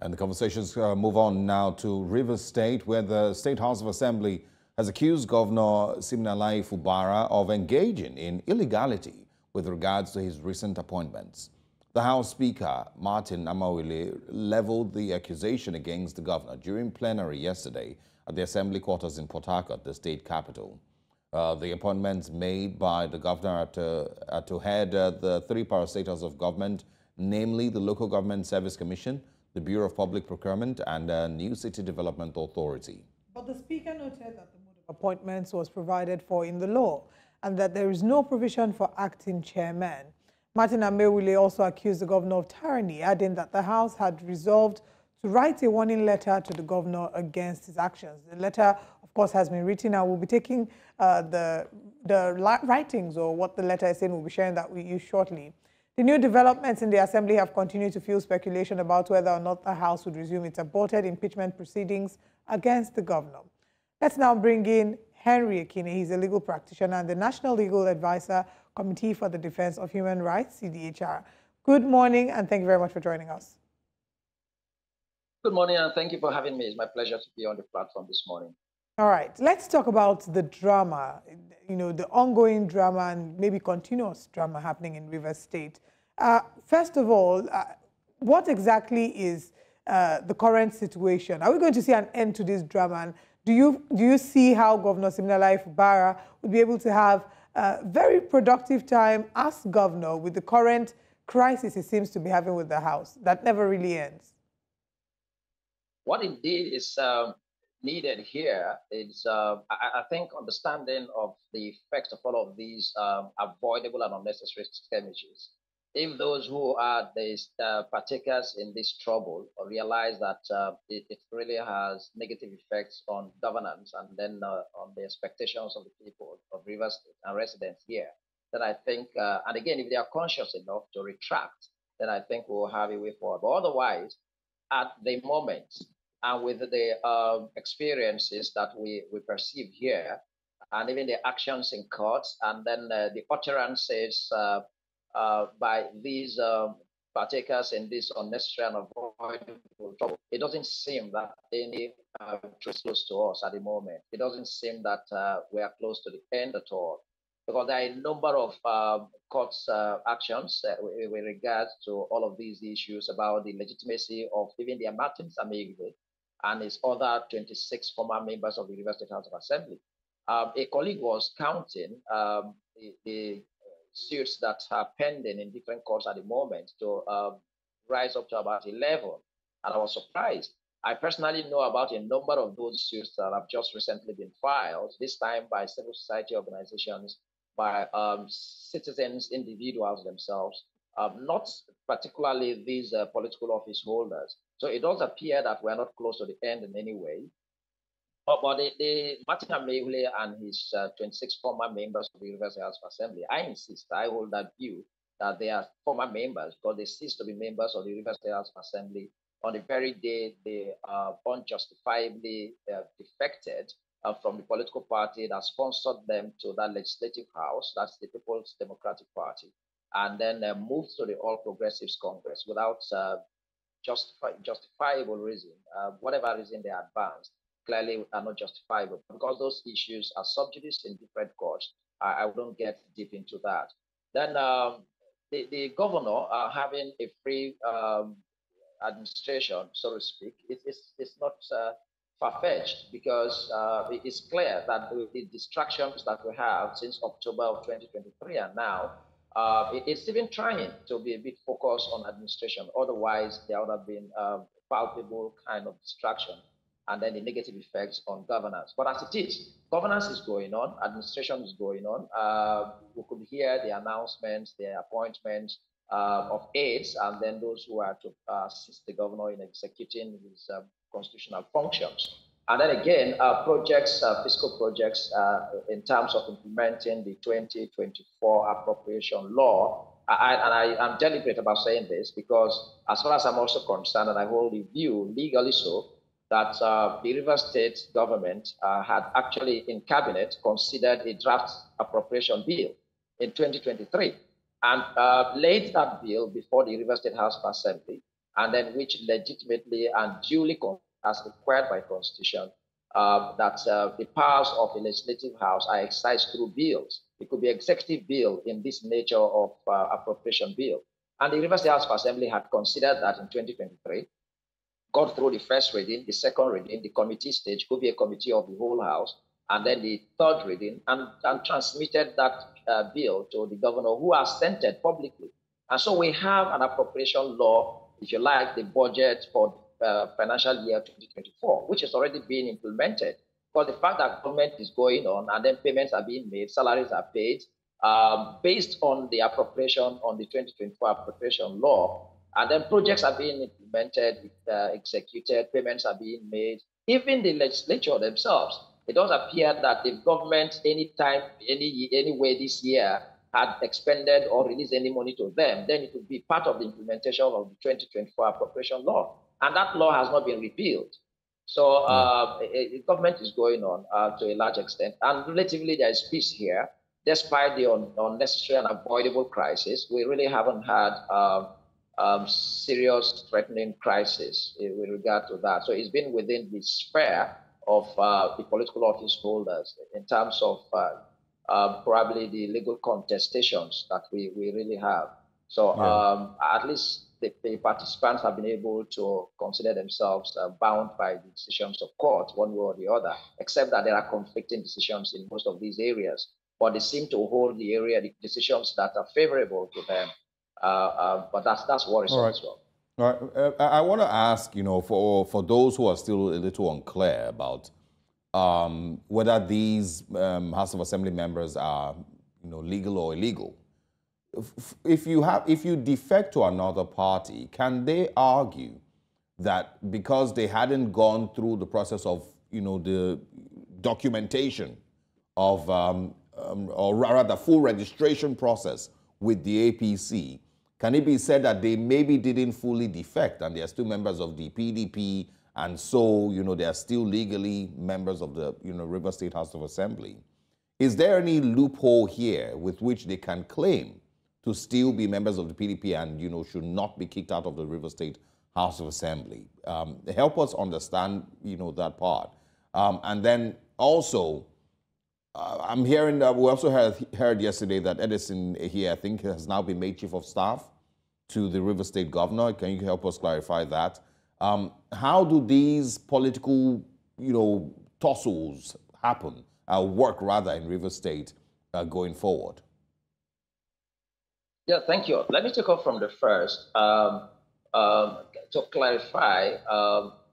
And the conversations move on now to Rivers State, where the State House of Assembly has accused Governor Siminalayi Fubara of engaging in illegality with regards to his recent appointments. The House Speaker, Martin Amaewhule, leveled the accusation against the governor during plenary yesterday at the Assembly quarters in Port Harcourt, the state capital. The appointments made by the governor are to head the three parastatals of government, namely the Local Government Service Commission, the Bureau of Public Procurement, and the New City Development Authority. But the Speaker noted that the mode of appointments was provided for in the law and that there is no provision for acting chairmen. Martin Amaewhule also accused the governor of tyranny, adding that the House had resolved to write a warning letter to the governor against his actions. The letter, of course, has been written, and we'll be taking the writings, or what the letter is saying. We'll be sharing that with you shortly. The new developments in the Assembly have continued to fuel speculation about whether or not the House would resume its aborted impeachment proceedings against the governor. Let's now bring in Henry Ekine. He's a legal practitioner and the National Legal Advisor, Committee for the Defense of Human Rights, CDHR. Good morning, and thank you very much for joining us. Good morning, and thank you for having me. It's my pleasure to be on the platform this morning. All right, let's talk about the drama, the ongoing drama and maybe continuous drama happening in Rivers State. First of all, what exactly is the current situation? Are we going to see an end to this drama? And do you see how Governor Siminalayi Fubara would be able to have a very productive time as governor with the current crisis he seems to be having with the House that never really ends? What indeed is needed here is, I think, understanding of the effects of all of these avoidable and unnecessary skirmishes. If those who are the partakers in this trouble realize that it really has negative effects on governance and then on the expectations of the people of Rivers State and residents here, then I think, and again, if they are conscious enough to retract, then I think we'll have a way forward. But otherwise, at the moment, and with the experiences that we perceive here, and even the actions in courts, and then the utterances by these partakers in this unnecessary and avoidable trouble, it doesn't seem that any truth is close to us at the moment. It doesn't seem that we are close to the end at all, because there are a number of courts actions with regards to all of these issues about the legitimacy of even the Martin Amaewhule and his other 26 former members of the Rivers State House of Assembly. A colleague was counting the suits that are pending in different courts at the moment to rise up to about 11, and I was surprised. I personally know about a number of those suits that have just recently been filed, this time by civil society organizations, by citizens, individuals themselves, not particularly these political office holders. So it does appear that we're not close to the end in any way. But the Martin Amaewhule and his 26 former members of the Rivers State House of Assembly, I insist, I hold that view that they are former members because they ceased to be members of the Rivers State House of Assembly on the very day they unjustifiably defected from the political party that sponsored them to that legislative house, that's the People's Democratic Party, and then moved to the All Progressives Congress without justifiable reason. Whatever reason they advanced clearly are not justifiable, because those issues are sub judice in different courts. I wouldn't get deep into that. Then the governor having a free administration, so to speak, it's not far-fetched, because it's clear that the distractions that we have since October of 2023 and now, it's even trying to be a bit focused on administration. Otherwise, there would have been palpable kind of distraction and then the negative effects on governance. But as it is, governance is going on, administration is going on. We could hear the announcements, the appointments of aides, and then those who are to assist the governor in executing his constitutional functions. And then again, projects, fiscal projects in terms of implementing the 2024 appropriation law. I am deliberate about saying this because, as far as I'm also concerned, and I hold the view, legally so, that the Rivers State government had actually in cabinet considered a draft appropriation bill in 2023 and laid that bill before the Rivers State House of Assembly. and then which legitimately and duly as required by Constitution, that the powers of the Legislative House are exercised through bills. It could be executive bill in this nature of appropriation bill. And the Rivers State House of Assembly had considered that in 2023, got through the first reading, the second reading, the committee stage, could be a committee of the whole House, and then the third reading, and transmitted that bill to the governor, who assented publicly. And so we have an appropriation law, if you like, the budget for financial year 2024, which has already been implemented. Because the fact that government is going on and then payments are being made, salaries are paid, based on the appropriation, on the 2024 appropriation law, and then projects are being implemented, executed, payments are being made. Even the legislature themselves, it does appear that the government, anytime, any way this year, had expended or released any money to them, then it would be part of the implementation of the 2024 appropriation law. And that law has not been repealed. So the government is going on to a large extent. And relatively, there is peace here. Despite the unnecessary and avoidable crisis, we really haven't had serious threatening crisis with regard to that. So it's been within the sphere of the political office holders in terms of probably the legal contestations that we really have. So at least the participants have been able to consider themselves bound by the decisions of court, one way or the other, except that there are conflicting decisions in most of these areas. But they seem to hold the decisions that are favorable to them. But that's worrisome as well. All right. I want to ask, for those who are still a little unclear about whether these House of Assembly members are, legal or illegal. If you defect to another party, can they argue that because they hadn't gone through the process of, the documentation of, or rather the full registration process with the APC, can it be said that they maybe didn't fully defect and they are still members of the PDP, and so, they are still legally members of the, Rivers State House of Assembly? Is there any loophole here with which they can claim to still be members of the PDP and, should not be kicked out of the Rivers State House of Assembly? Help us understand, that part. And then also, I'm hearing that we also heard yesterday that Edison here, I think, has now been made Chief of Staff to the Rivers State Governor. Can you help us clarify that? How do these political, tussles happen, work rather in Rivers State going forward? Yeah, thank you. Let me take off from the first to clarify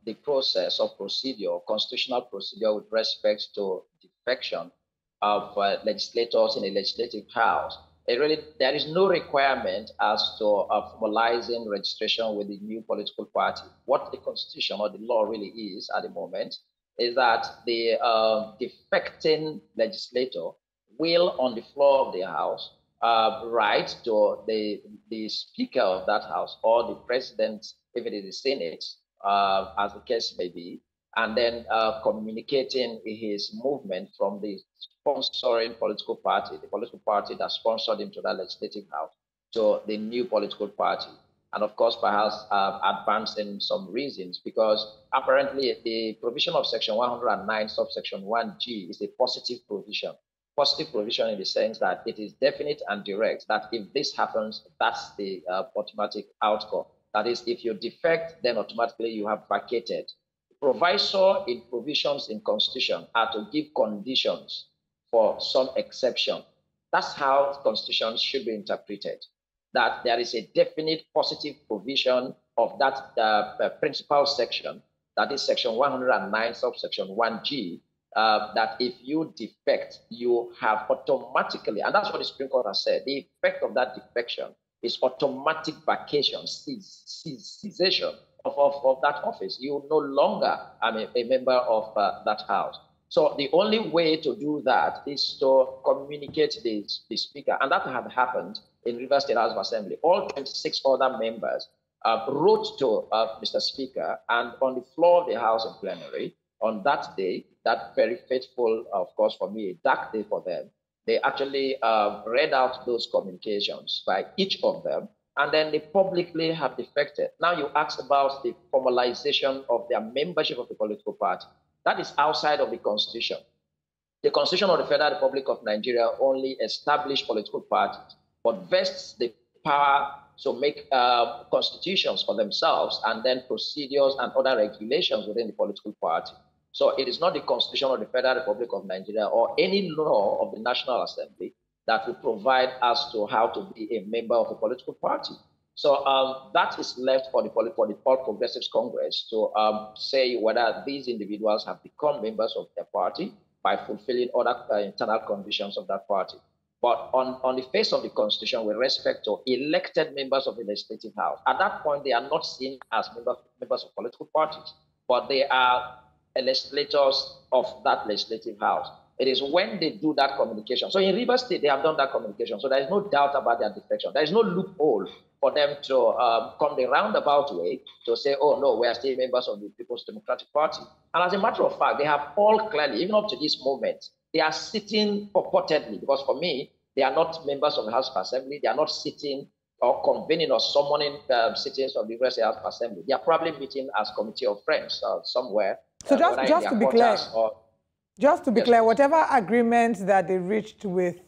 the process of procedure, constitutional procedure with respect to defection of legislators in a legislative house. There is no requirement as to formalizing registration with the new political party. What the Constitution or the law really is at the moment is that the defecting legislator will, on the floor of the House, write to the Speaker of that House or the President, if it is the Senate, as the case may be, and then communicating his movement from the sponsoring political party, the political party that sponsored him to that legislative house, to the new political party. And of course, perhaps advancing some reasons, because apparently the provision of Section 109, subsection 1G is a positive provision. Positive provision in the sense that it is definite and direct, that if this happens, that's the automatic outcome. That is, if you defect, then automatically you have vacated. Provisor in provisions in Constitution are to give conditions for some exception. That's how constitutions should be interpreted, that there is a definite positive provision of that principal section, that is Section 109, subsection 1G, that if you defect, you have automatically, and that's what the Supreme Court has said, the effect of that defection is automatic vacation, cessation of that office. You no longer are a member of that house. So the only way to do that is to communicate the Speaker, and that had happened in Rivers State House of Assembly. All 26 other members wrote to Mr. Speaker, and on the floor of the House in plenary, on that day, that very fateful, of course, for me, a dark day for them, they actually read out those communications by each of them and then they publicly have defected. Now you ask about the formalization of their membership of the political party. That is outside of the Constitution. The Constitution of the Federal Republic of Nigeria only established political parties, but vests the power to make constitutions for themselves and then procedures and other regulations within the political party. So it is not the Constitution of the Federal Republic of Nigeria or any law of the National Assembly that will provide as to how to be a member of a political party. So that is left for the All Progressives Congress to say whether these individuals have become members of their party by fulfilling other internal conditions of that party. But on the face of the Constitution, with respect to elected members of the Legislative House, at that point, they are not seen as members of political parties, but they are legislators of that Legislative House. It is when they do that communication. So in Rivers State, they have done that communication. So there is no doubt about their defection. There is no loophole for them to come the roundabout way to say, oh, no, we are still members of the People's Democratic Party. And as a matter of fact, they have all clearly, even up to this moment, they are sitting purportedly, because for me, they are not members of the House of Assembly. They are not sitting or convening or summoning sittings of the Rivers State House of Assembly. They are probably meeting as committee of friends somewhere. So just to be clear, clear, whatever agreement that they reached with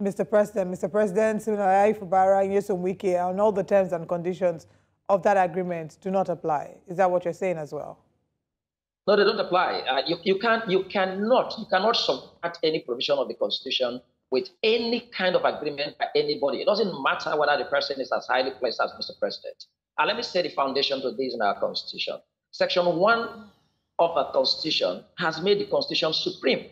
Mr. President Siminalayi Fubara and Nyesom Wike on all the terms and conditions of that agreement do not apply. Is that what you're saying as well? No, they don't apply. You cannot subvert any provision of the Constitution with any kind of agreement by anybody. It doesn't matter whether the person is as highly placed as Mr. President. And let me say the foundation to this in our Constitution. Section 1 of the Constitution has made the Constitution supreme,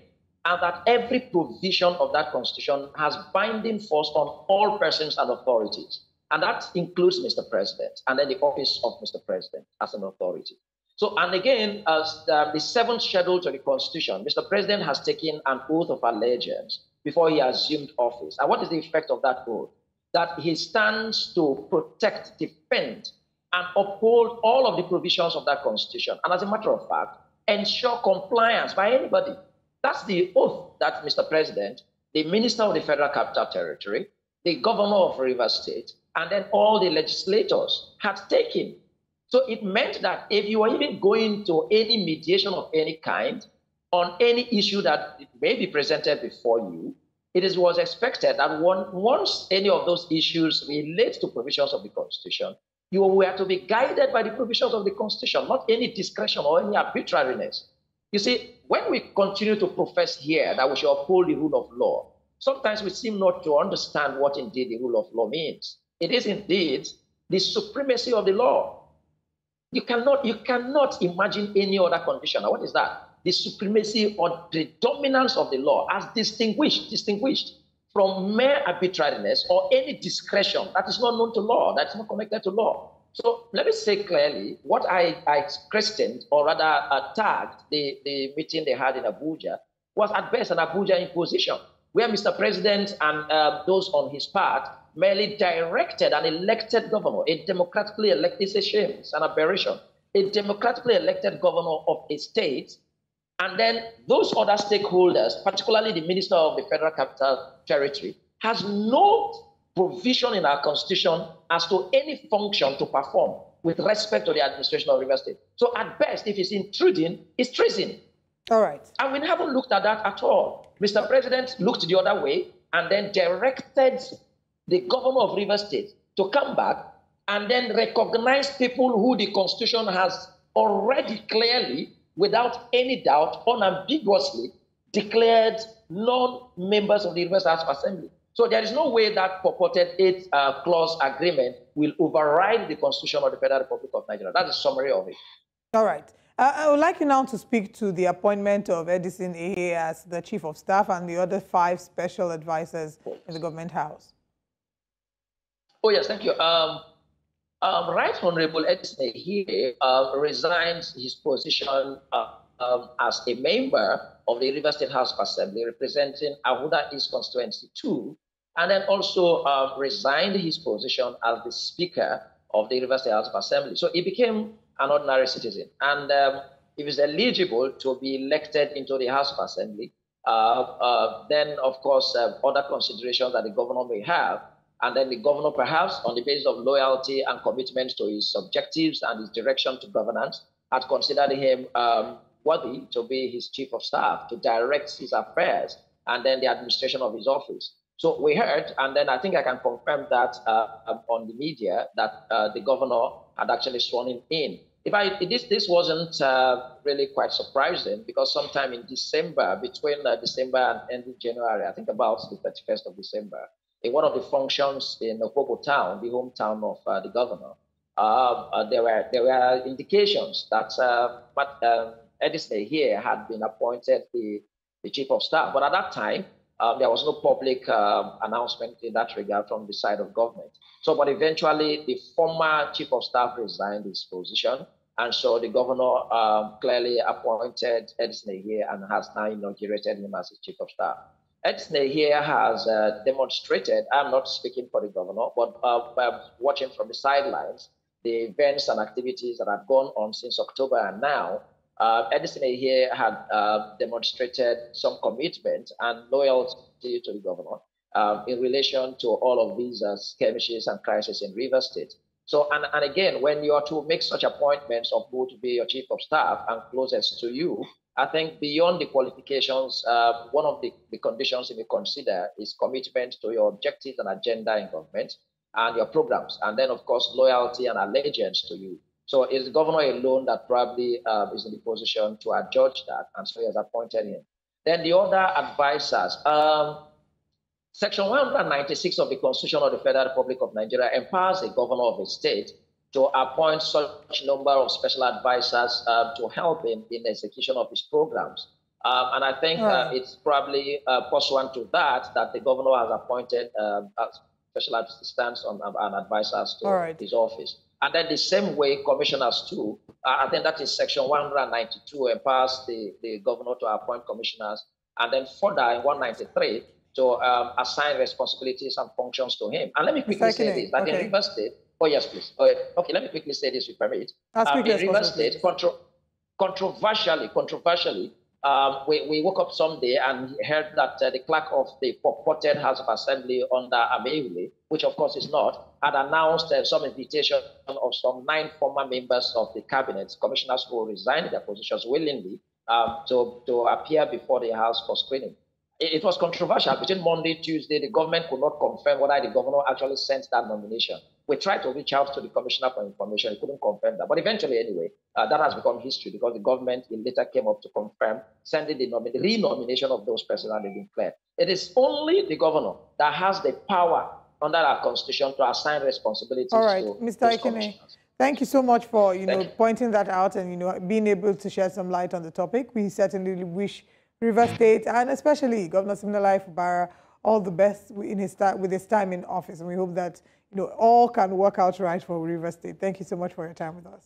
and that every provision of that Constitution has binding force on all persons and authorities. And that includes Mr. President, and then the office of Mr. President as an authority. So, and again, as the seventh schedule to the Constitution, Mr. President has taken an oath of allegiance before he assumed office. And what is the effect of that oath? That he stands to protect, defend, and uphold all of the provisions of that Constitution. And as a matter of fact, ensure compliance by anybody. That's the oath that Mr. President, the Minister of the Federal Capital Territory, the Governor of Rivers State, and then all the legislators had taken. So it meant that if you were even going to any mediation of any kind on any issue that may be presented before you, was expected that once any of those issues relate to provisions of the Constitution, you were to be guided by the provisions of the Constitution, not any discretion or any arbitrariness. You see, when we continue to profess here that we should uphold the rule of law, sometimes we seem not to understand what indeed the rule of law means. It is indeed the supremacy of the law. You cannot imagine any other condition. Now, what is that? The supremacy or predominance of the law as distinguished from mere arbitrariness or any discretion that is not known to law, that is not connected to law. So let me say clearly, what I christened, or rather tagged the meeting they had in Abuja, was at best an Abuja imposition, where Mr. President and those on his part merely directed an elected governor, a democratically elected, it's a shame, it's an aberration, a democratically elected governor of a state, and then those other stakeholders, particularly the Minister of the Federal Capital Territory, has no provision in our Constitution as to any function to perform with respect to the administration of Rivers State. So at best, if it's intruding, it's treason. All right. And we haven't looked at that at all. Mr. President looked the other way and then directed the governor of Rivers State to come back and then recognize people who the Constitution has already clearly, without any doubt, unambiguously declared non-members of the Rivers House of Assembly. So there is no way that purported 8-clause agreement will override the Constitution of the Federal Republic of Nigeria. That's the summary of it. All right. I would like you now to speak to the appointment of Edison Ehe as the Chief of Staff and the other 5 special advisors in the government house. Oh, yes, thank you. Right Honorable Edison Ehe resigned his position as a member of the Rivers State House of Assembly representing Amaewhule East Constituency 2, and then also resigned his position as the Speaker of the Rivers State House of Assembly. So he became an ordinary citizen, and he was eligible to be elected into the House of Assembly. Then, of course, other considerations that the governor may have And then the governor, perhaps on the basis of loyalty and commitment to his objectives and his direction to governance, had considered him worthy to be his chief of staff, to direct his affairs and then the administration of his office. So we heard, and then I think I can confirm that on the media, that the governor had actually sworn him in. This wasn't really quite surprising, because sometime in December, between December and end of January, I think about the 31st of December, in one of the functions in Okpoko town, the hometown of the governor, there were indications that Edison here had been appointed the chief of staff. But at that time, there was no public announcement in that regard from the side of government. So, but eventually, the former chief of staff resigned his position. And so the governor clearly appointed Edison here and has now inaugurated him as his chief of staff. Edison here has demonstrated, I'm not speaking for the governor, but watching from the sidelines, the events and activities that have gone on since October and now, Edison here had demonstrated some commitment and loyalty to the governor in relation to all of these skirmishes and crises in Rivers State. So, and again, when you are to make such appointments of who to be your chief of staff and closest to you, I think beyond the qualifications, one of the conditions you may consider is commitment to your objectives and agenda in government and your programs. And then, of course, loyalty and allegiance to you. So it's the governor alone that probably is in the position to adjudge that, and so he has appointed him. Then the other advisors, Section 196 of the Constitution of the Federal Republic of Nigeria empowers the governor of a state to appoint such number of special advisors to help in the execution of his programs. And I think it's probably pursuant to that the governor has appointed special assistants and advisors to his office. And then the same way, commissioners too, I think that is Section 192 empowers the governor to appoint commissioners. And then further in 193, to assign responsibilities and functions to him. And let me quickly say this, that in Rivers State, oh yes, please. Okay, let me quickly say this, if you permit. In Rivers State, controversially, we woke up someday and heard that the clerk of the purported House of Assembly under Amaewhule, which of course is not, had announced some invitation of some 9 former members of the cabinet, commissioners who resigned their positions willingly, to appear before the House for screening. It was controversial. Between Monday, Tuesday, the government could not confirm whether the governor actually sent that nomination. We tried to reach out to the commissioner for information. He couldn't confirm that. But eventually, anyway, that has become history, because the government later came up to confirm sending the renomination of those persons that they've been cleared. It is only the governor that has the power under our constitution to assign responsibilities. All right, Mr. Ikene, thank you so much for pointing that out and being able to shed some light on the topic. We certainly wish Rivers State, and especially Governor Siminalayi Fubara, all the best with his time in office. And we hope that all can work out right for Rivers State. Thank you so much for your time with us.